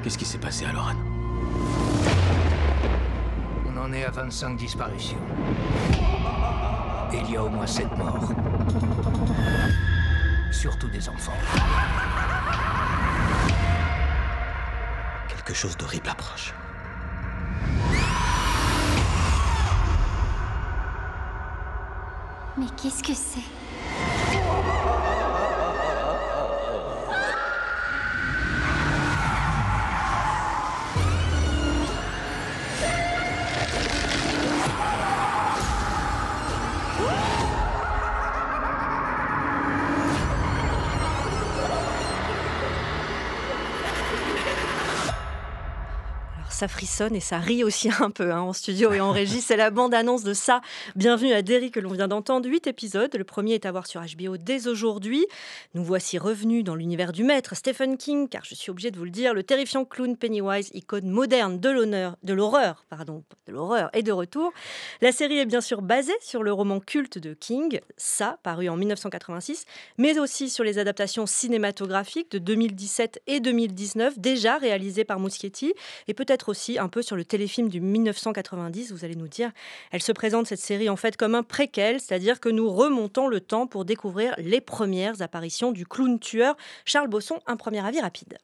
Qu'est-ce qui s'est passé alors, Anne? On en est à 25 disparitions. Et il y a au moins 7 morts. Surtout des enfants. Quelque chose d'horrible approche. Mais qu'est-ce que c'est? Ça frissonne et ça rit aussi un peu en studio et en régie. C'est la bande-annonce de ça. Bienvenue à Derry que l'on vient d'entendre. 8 épisodes. Le premier est à voir sur HBO dès aujourd'hui. Nous voici revenus dans l'univers du maître Stephen King, car je suis obligée de vous le dire, le terrifiant clown Pennywise, icône moderne de l'horreur est de retour. La série est bien sûr basée sur le roman culte de King, Ça, paru en 1986, mais aussi sur les adaptations cinématographiques de 2017 et 2019, déjà réalisées par Muschietti, et peut-être aussi un peu sur le téléfilm du 1990, vous allez nous dire. Elle se présente, cette série, en fait, comme un préquel, c'est-à-dire que nous remontons le temps pour découvrir les premières apparitions du clown tueur. Charles Bosson, un premier avis rapide.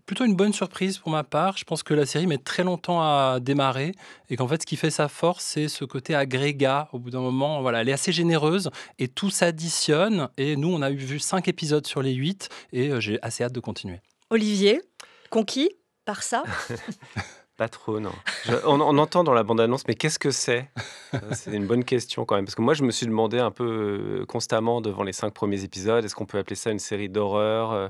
Plutôt une bonne surprise pour ma part. Je pense que la série met très longtemps à démarrer et qu'en fait, ce qui fait sa force, c'est ce côté agrégat. Au bout d'un moment, voilà, elle est assez généreuse et tout s'additionne. Et nous, on a vu 5 épisodes sur les 8 et j'ai assez hâte de continuer. Olivier, conquis par ça? Pas trop, non. On entend dans la bande-annonce, mais qu'est-ce que c'est? C'est une bonne question quand même. Parce que moi, je me suis demandé un peu constamment devant les 5 premiers épisodes, est-ce qu'on peut appeler ça une série d'horreur,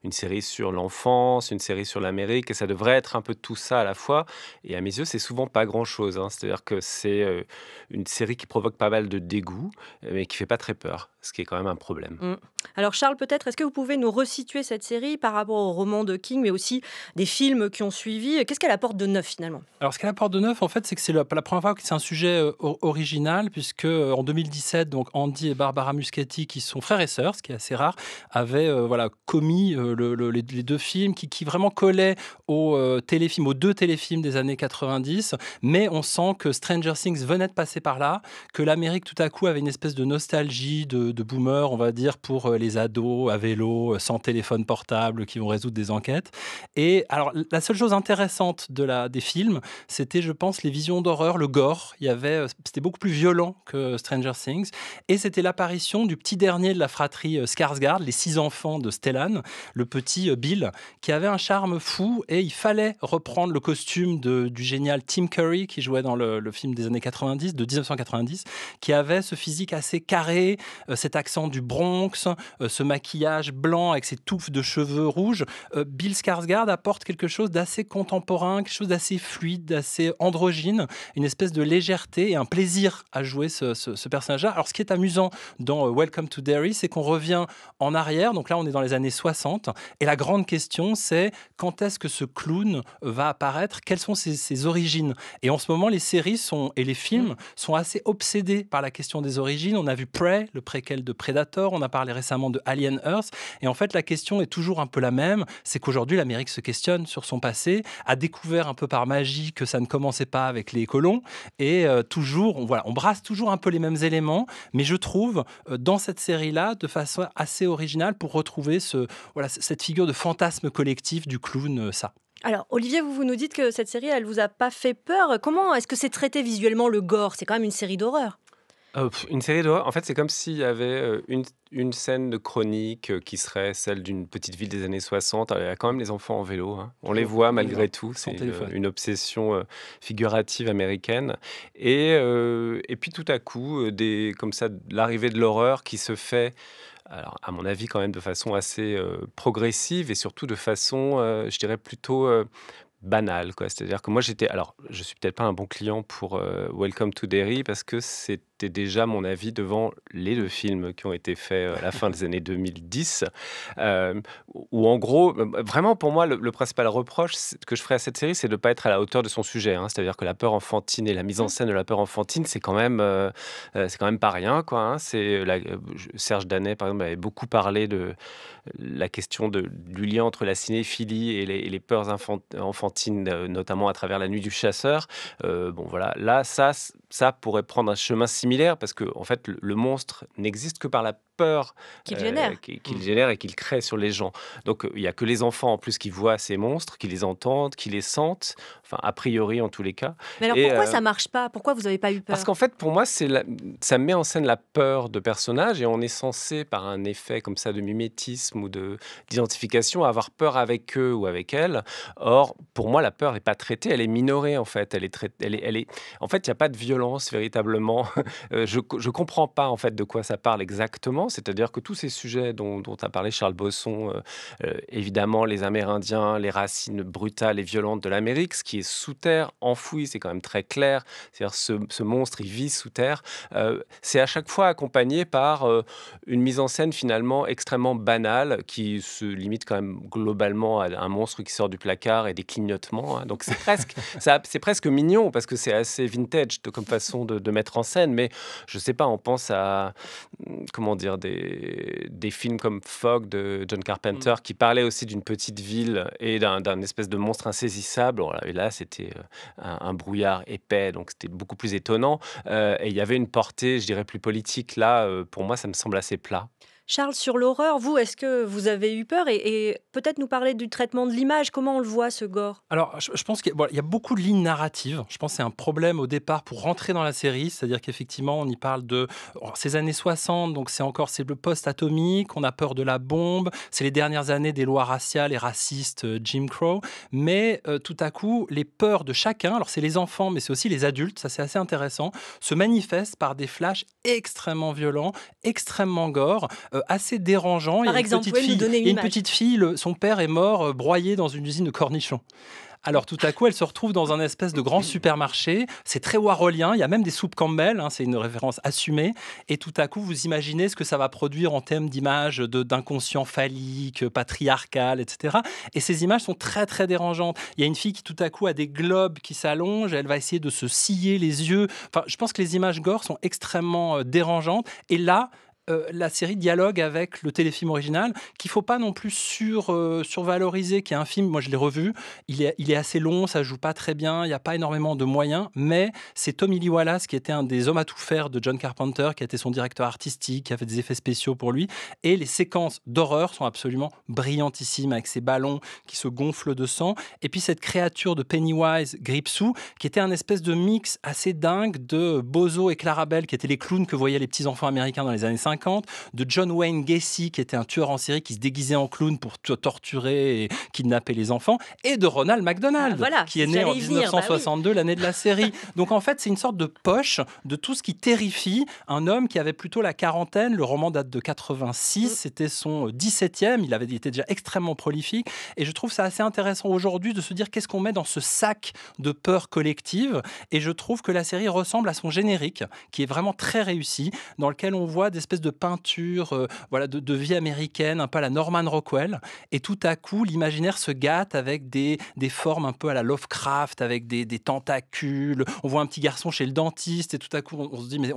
une série sur l'enfance, une série sur l'Amérique? Et ça devrait être un peu tout ça à la fois. Et à mes yeux, c'est souvent pas grand-chose. C'est-à-dire que c'est une série qui provoque pas mal de dégoût, mais qui fait pas très peur, ce qui est quand même un problème. Alors Charles, peut-être, est-ce que vous pouvez nous resituer cette série par rapport au roman de King, mais aussi des films qui ont suivi? Qu'est-ce qu'elle apporte de neuf finalement? Alors, ce qu'elle apporte de neuf, en fait, c'est que c'est la première fois que c'est un sujet original, puisque en 2017, donc Andy et Barbara Muschietti, qui sont frères et sœurs, ce qui est assez rare, avaient commis les 2 films qui vraiment collaient aux deux téléfilms des années 90. Mais on sent que Stranger Things venait de passer par là, que l'Amérique, tout à coup, avait une espèce de nostalgie de boomer, on va dire, pour les ados à vélo, sans téléphone portable, qui vont résoudre des enquêtes. Et alors, la seule chose intéressante des films, c'était, je pense, les visions d'horreur, le gore. C'était beaucoup plus violent que Stranger Things. Et c'était l'apparition du petit dernier de la fratrie Skarsgård, les 6 enfants de Stellan, le petit Bill, qui avait un charme fou. Et il fallait reprendre le costume du génial Tim Curry, qui jouait dans le film des années 90, de 1990, qui avait ce physique assez carré, cet accent du Bronx, ce maquillage blanc avec ses touffes de cheveux rouges. Bill Skarsgård apporte quelque chose d'assez contemporain, quelque chose d'assez fluide, d'assez androgyne, une espèce de légèreté et un plaisir à jouer ce personnage-là. Alors, ce qui est amusant dans Welcome to Derry, c'est qu'on revient en arrière. Donc là, on est dans les années 60. Et la grande question, c'est quand est-ce que ce clown va apparaître? Quelles sont ses origines? Et en ce moment, les séries et les films sont assez obsédés par la question des origines. On a vu Prey, le préquel de Predator. On a parlé récemment de Alien Earth. Et en fait, la question est toujours un peu la même. C'est qu'aujourd'hui, l'Amérique se questionne sur son passé, a découvert un peu par magie que ça ne commençait pas avec les colons. Et on brasse toujours un peu les mêmes éléments. Mais je trouve, dans cette série-là, de façon assez originale, pour retrouver cette figure de fantasme collectif du clown, ça. Alors, Olivier, vous nous dites que cette série, elle vous a pas fait peur. Comment est-ce que c'est traité visuellement, le gore? C'est quand même une série d'horreur. Une série d'horreur, en fait, c'est comme s'il y avait une scène de chronique qui serait celle d'une petite ville des années 60. Il y a quand même les enfants en vélo, hein. On les voit malgré tout. C'est une obsession figurative américaine. Et puis tout à coup, comme ça, l'arrivée de l'horreur qui se fait, alors, à mon avis, quand même de façon assez progressive et surtout de façon, je dirais, plutôt banale, quoi. C'est-à-dire que moi, je suis peut-être pas un bon client pour Welcome to Derry parce que c'est c'était déjà mon avis devant les 2 films qui ont été faits, à la fin des années 2010, où en gros, vraiment pour moi le principal reproche que je ferais à cette série, c'est de ne pas être à la hauteur de son sujet, hein. C'est-à-dire que la peur enfantine et la mise en scène de la peur enfantine, c'est quand même pas rien, quoi, hein. Serge Danet, par exemple, avait beaucoup parlé de la question du lien entre la cinéphilie et les peurs enfantines, notamment à travers La Nuit du Chasseur. Bon voilà, là, ça pourrait prendre un chemin similaire parce que en fait, le monstre n'existe que par la peur Qu'il génère. qu'il génère et qu'il crée sur les gens. Donc il y a que les enfants en plus qui voient ces monstres, qui les entendent, qui les sentent, enfin a priori en tous les cas. Mais alors Et, pourquoi ça marche pas? Pourquoi vous n'avez pas eu peur? parce qu'en fait, pour moi, ça met en scène la peur de personnages et on est censé, par un effet comme ça de mimétisme ou d'identification, avoir peur avec eux ou avec elles. Or, pour moi, la peur n'est pas traitée, elle est minorée en fait. En fait, il n'y a pas de violence véritablement. Je comprends pas en fait de quoi ça parle exactement. C'est-à-dire que tous ces sujets dont a parlé Charles Bosson, évidemment les Amérindiens, les racines brutales et violentes de l'Amérique, ce qui est sous terre, enfoui, c'est quand même très clair. C'est-à-dire ce monstre, il vit sous terre. C'est à chaque fois accompagné par une mise en scène finalement extrêmement banale qui se limite quand même globalement à un monstre qui sort du placard et des clignotements, hein. Donc c'est presque mignon parce que c'est assez vintage comme façon de mettre en scène. Mais je sais pas, on pense à comment dire des films comme Fog de John Carpenter qui parlait aussi d'une petite ville et d'un espèce de monstre insaisissable. Voilà, et là, c'était un brouillard épais, donc c'était beaucoup plus étonnant. Et il y avait une portée, je dirais, plus politique. Là, pour moi, ça me semble assez plat. Charles, sur l'horreur, vous, est-ce que vous avez eu peur? Et peut-être nous parler du traitement de l'image. Comment on le voit, ce gore? Alors, je pense qu'il y a beaucoup de lignes narratives. Je pense que c'est un problème au départ pour rentrer dans la série. C'est-à-dire qu'effectivement, on y parle de ces années 60, donc c'est le post-atomique, on a peur de la bombe, c'est les dernières années des lois raciales et racistes, Jim Crow. Mais tout à coup, les peurs de chacun, alors c'est les enfants, mais c'est aussi les adultes, ça c'est assez intéressant, se manifestent par des flashs extrêmement violents, extrêmement gore, assez dérangeants. Par exemple, vous pouvez nous donner une il y a une image? petite fille, son père est mort broyé dans une usine de cornichons. Alors tout à coup, elle se retrouve dans un espèce de grand supermarché. C'est très warholien. Il y a même des soupes Campbell. C'est une référence assumée. Et tout à coup, vous imaginez ce que ça va produire en termes d'images d'inconscient phallique, patriarcal, etc. Et ces images sont très, très dérangeantes. Il y a une fille qui tout à coup a des globes qui s'allongent. Elle va essayer de se scier les yeux. Enfin, je pense que les images gore sont extrêmement dérangeantes. Et là, la série dialogue avec le téléfilm original, qu'il ne faut pas non plus survaloriser, qui est un film, moi je l'ai revu, il est assez long, ça ne joue pas très bien, il n'y a pas énormément de moyens, mais c'est Tommy Lee Wallace qui était un des hommes à tout faire de John Carpenter, qui a été son directeur artistique, qui a fait des effets spéciaux pour lui, et les séquences d'horreur sont absolument brillantissimes, avec ces ballons qui se gonflent de sang, et puis cette créature de Pennywise, Gripsou, qui était un espèce de mix assez dingue de Bozo et Clarabelle, qui étaient les clowns que voyaient les petits-enfants américains dans les années 50, de John Wayne Gacy, qui était un tueur en série qui se déguisait en clown pour torturer et kidnapper les enfants, et de Ronald McDonald, qui est né en 1962, l'année de la série. Donc en fait, c'est une sorte de poche de tout ce qui terrifie un homme qui avait plutôt la quarantaine. Le roman date de 86, c'était son 17e, il était déjà extrêmement prolifique, et je trouve ça assez intéressant aujourd'hui de se dire qu'est-ce qu'on met dans ce sac de peur collective, et je trouve que la série ressemble à son générique, qui est vraiment très réussi, dans lequel on voit des espèces de peinture de vie américaine, un peu à la Norman Rockwell, et tout à coup l'imaginaire se gâte avec des formes un peu à la Lovecraft, avec des tentacules. On voit un petit garçon chez le dentiste et tout à coup on se dit mais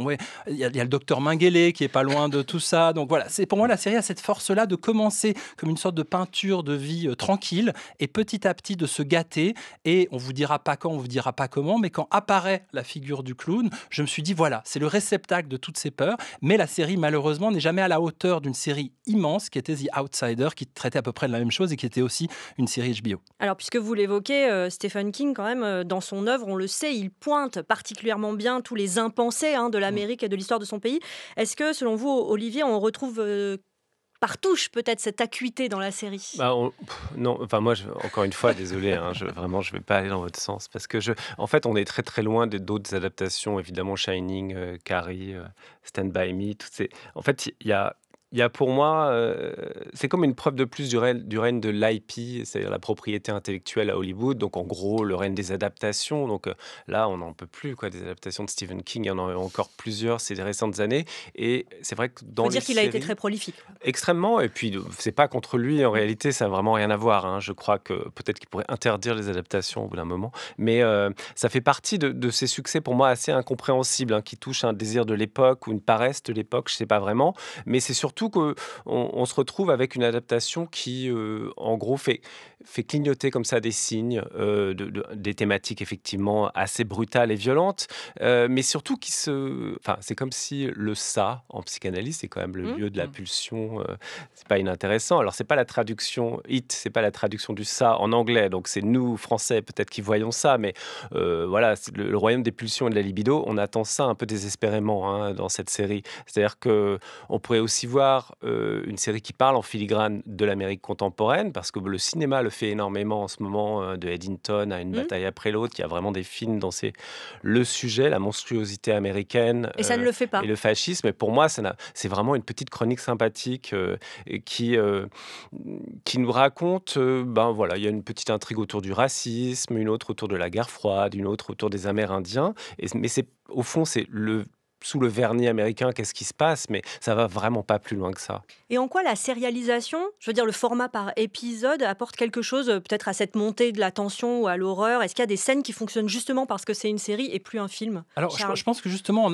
il y a le docteur Mengele qui est pas loin de tout ça. Donc voilà, pour moi la série a cette force-là de commencer comme une sorte de peinture de vie tranquille et petit à petit de se gâter, et on vous dira pas quand, on vous dira pas comment, mais quand apparaît la figure du clown, je me suis dit voilà, c'est le réceptacle de toutes ces peurs. Mais la série malheureusement n'est jamais à la hauteur d'une série immense qui était The Outsider, qui traitait à peu près de la même chose et qui était aussi une série HBO. Alors, puisque vous l'évoquez, Stephen King, quand même, dans son œuvre, on le sait, il pointe particulièrement bien tous les impensés de l'Amérique et de l'histoire de son pays. Est-ce que, selon vous, Olivier, on retrouve par touche peut-être cette acuité dans la série? Non, enfin moi, encore une fois, désolé, hein, je vais pas aller dans votre sens parce que en fait, on est très très loin d'autres adaptations, évidemment, Shining, Carrie, Stand By Me, toutes ces. En fait, il y a Il y a pour moi, c'est comme une preuve de plus du règne de l'IP, c'est-à-dire la propriété intellectuelle à Hollywood. Donc en gros, le règne des adaptations. Donc là, on n'en peut plus, quoi, des adaptations de Stephen King. Il y en a eu encore plusieurs ces récentes années. Et c'est vrai que dans Faut les dire qu'il a été séries, très prolifique. extrêmement. Et puis, c'est pas contre lui. En réalité, ça n'a vraiment rien à voir, hein. Je crois que peut-être qu'il pourrait interdire les adaptations au bout d'un moment. Mais ça fait partie de ces succès pour moi assez incompréhensibles, hein, qui touchent un désir de l'époque ou une paresse de l'époque, je sais pas vraiment. Mais c'est surtout qu'on se retrouve avec une adaptation qui, en gros, fait clignoter comme ça des signes, des thématiques effectivement assez brutales et violentes, mais surtout enfin, c'est comme si le ça, en psychanalyse, c'est quand même le lieu de la pulsion. C'est pas inintéressant. Alors, c'est pas la traduction, c'est pas la traduction du ça en anglais, donc c'est nous, Français, peut-être qui voyons ça, mais voilà, c'est le royaume des pulsions et de la libido, on attend ça un peu désespérément, hein, dans cette série. C'est-à-dire qu'on pourrait aussi voir une série qui parle en filigrane de l'Amérique contemporaine, parce que le cinéma le fait énormément en ce moment, de Eddington à Une bataille après l'autre. Il y a vraiment des films dont c'est le sujet, la monstruosité américaine Et ça ne le fait pas. et le fascisme. Et pour moi, c'est vraiment une petite chronique sympathique et qui nous raconte, ben voilà, il y a une petite intrigue autour du racisme, une autre autour de la guerre froide, une autre autour des Amérindiens. Mais au fond, c'est sous le vernis américain, qu'est-ce qui se passe, mais ça va vraiment pas plus loin que ça. Et en quoi la sérialisation, je veux dire le format par épisode, apporte quelque chose peut-être à cette montée de la tension ou à l'horreur? Est-ce qu'il y a des scènes qui fonctionnent justement parce que c'est une série et plus un film? Alors, Charles. je pense que justement,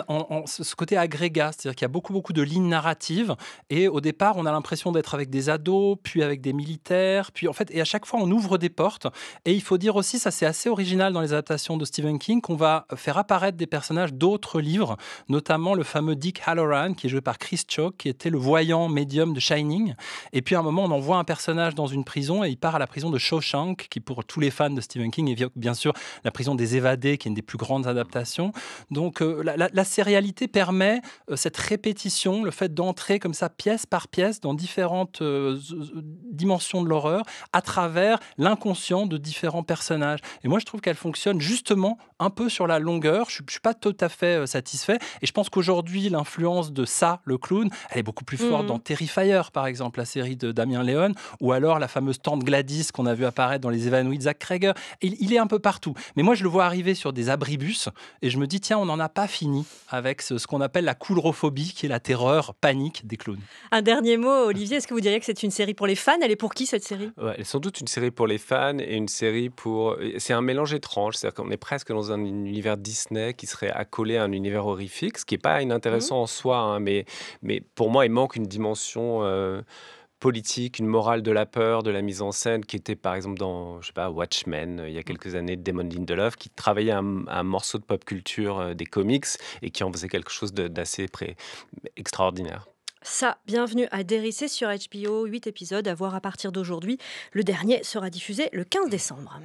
ce côté agrégat, c'est-à-dire qu'il y a beaucoup, beaucoup de lignes narratives. Et au départ, on a l'impression d'être avec des ados, puis avec des militaires. Puis en fait, et à chaque fois, on ouvre des portes. Et il faut dire aussi, ça c'est assez original dans les adaptations de Stephen King, qu'on va faire apparaître des personnages d'autres livres, notamment le fameux Dick Halloran, qui est joué par Chris Chalk, qui était le voyant médium de Shining. Et puis à un moment, on envoie un personnage dans une prison et il part à la prison de Shawshank, qui pour tous les fans de Stephen King évoque bien sûr la prison des évadés, qui est une des plus grandes adaptations. Donc la sérialité permet cette répétition, le fait d'entrer comme ça pièce par pièce dans différentes dimensions de l'horreur à travers l'inconscient de différents personnages. Et moi, je trouve qu'elle fonctionne justement un peu sur la longueur. Je ne suis pas tout à fait satisfait. Et je pense qu'aujourd'hui, l'influence de ça, le clown, elle est beaucoup plus forte dans Terrifier, par exemple, la série de Damien Léon, ou alors la fameuse tante Gladys qu'on a vu apparaître dans Les Évanouis de Zach Cregger. Il est un peu partout. Mais moi, je le vois arriver sur des abribus et je me dis, tiens, on n'en a pas fini avec ce qu'on appelle la coulrophobie, qui est la terreur panique des clowns. Un dernier mot, Olivier, est-ce que vous diriez que c'est une série pour les fans? Elle est pour qui cette série? Ouais, elle est sans doute une série pour les fans et une série pour... C'est un mélange étrange, c'est-à-dire qu'on est presque dans un univers Disney qui serait accolé à un univers horrifique, ce qui n'est pas inintéressant en soi, hein, mais pour moi, il manque une dimension politique, une morale de la peur, de la mise en scène, qui était par exemple dans, je sais pas, Watchmen, il y a quelques années, de Damon Lindelof, qui travaillait un morceau de pop culture des comics et qui en faisait quelque chose d'assez extraordinaire. Ça, bienvenue à Dérisser sur HBO, 8 épisodes à voir à partir d'aujourd'hui. Le dernier sera diffusé le 15 décembre.